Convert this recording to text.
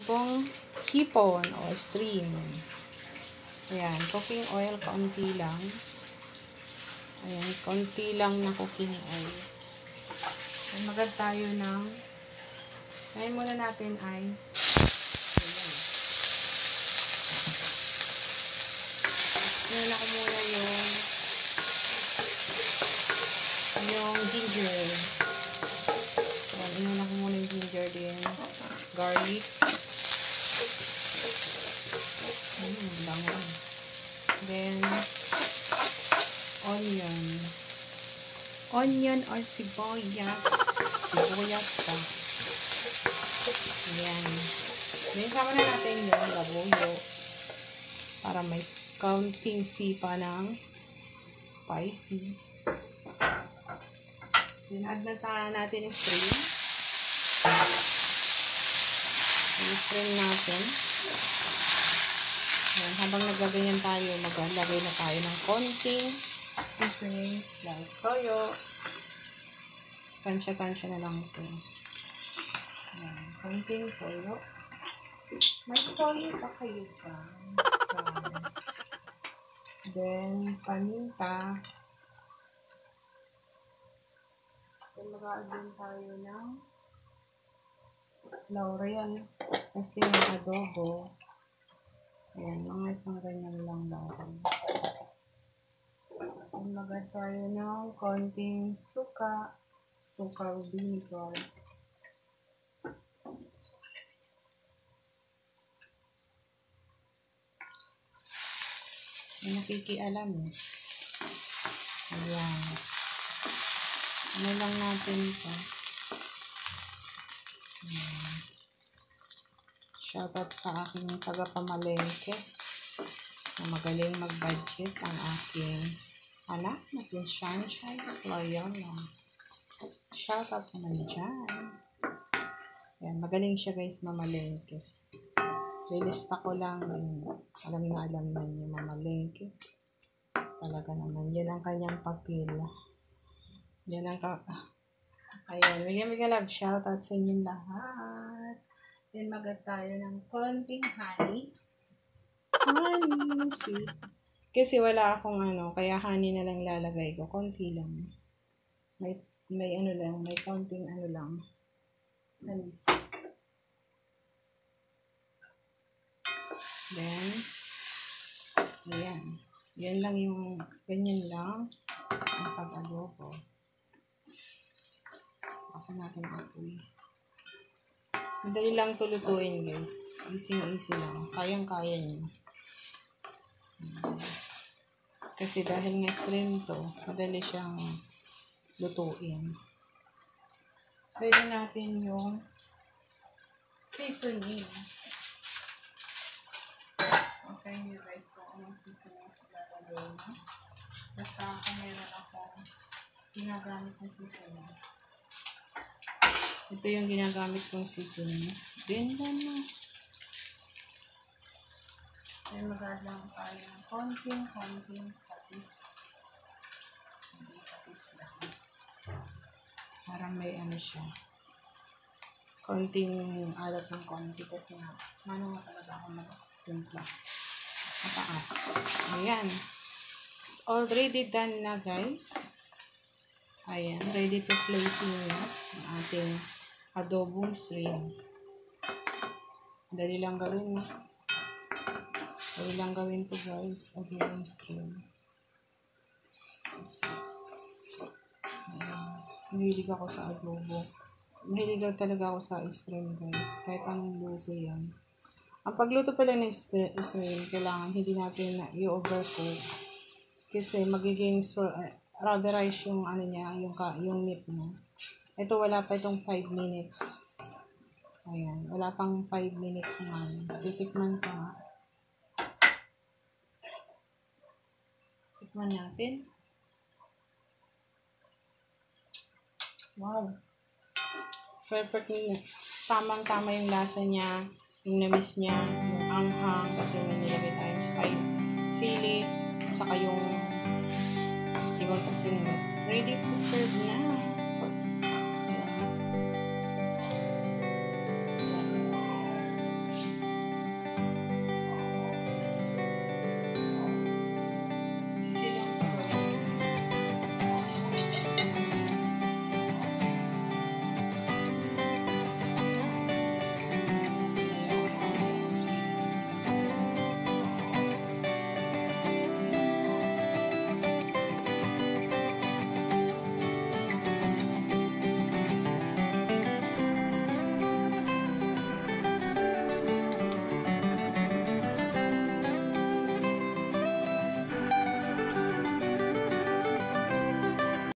Pong hipon o stream. Ayan, cooking oil, kaunti lang. Ayan, kaunti lang na cooking oil. Ayan, magad tayo ng, ngayon muna natin ay, ayan, ako muna yung ginger. Ayan, inuna ko muna yung ginger din. Garlic. Bango. Then, onion. Onion or sibuyas. Sibuyas pa. Ayan. Then, sama na natin yung labuyo para may kaunting sipa ng spicy. Then, add na natin yung stream. Yung stream natin. Ayan, habang nagaganyan tayo, maglagay na tayo ng konting seasonings like toyo. Tansya-tansya na lang ito. Ayan, konting toyo. May toyo pa kayo pa. Then, paminta. Then, mag-add din tayo ng laurel. Kasi yung adobo. Ayan, mga isang ganyan lang laurel. Then, mag-add tayo ng konting suka. Suka vinegar. May nakikialam eh. Ayan. Ano lang natin ito. Ayan. Shoutout sa aking tagapamalengke na magaling mag-budget ang aking anak na si Sunshine Loyola. Shoutout naman dyan. Ayan, magaling siya guys mamalengke. Lilista ko lang, alam na niya mamalengke. Talaga naman, yun ang kanyang papel. Yun ang ayan, bigyan love, shoutout sa inyong lahat. Then, mag-add tayo ng konting honey. Honey, see? Kasi wala akong kaya honey na lang lalagay ko. Konti lang. May may konting lang. Anis. Then, ayan. Yan lang yung, ganyan lang ang pag-adobo. Kasi natin apoy. Madali lang ito lutuin guys. Easy lang. Kayang-kaya nyo. Kasi dahil nga stream to, madali siyang lutuin. Pwede natin yung seasonings. Sa inyo guys kung anong seasonings lalagay mo. Basta kung meron akong ginagamit ng seasonings. Ito yung ginagamit kong seasonings. Then na. Then mag-add lang tayo ng konting patis. Hindi patis lang. Parang may siya. Konting alat ng konti kasi nga nga talaga ako mag-timpla. Mataas. Ayan. It's already done na guys. Ayan. Ready to plating na ang ating adobong stream. Dali lang gawin mo. Dali lang gawin to guys. Adobong stream. Mahilig ako sa adobo. Mahilig talaga ako sa stream guys. Kahit anong luto yan. Ang pagluto pala ng stream, kailangan hindi natin i-overcook. Kasi magiging rubberized yung niya, yung meat niya. Ito wala pa itong 5 minutes. Ayan, wala pang 5 minutes naman. Titikman ko nga. Tikman natin. Wow. Perfect niya. Tamang-tama yung lasa niya, yung namis niya, yung anghang, kasi may nilagay tayong sili, saka yung ibang seasonings. Ready to serve na.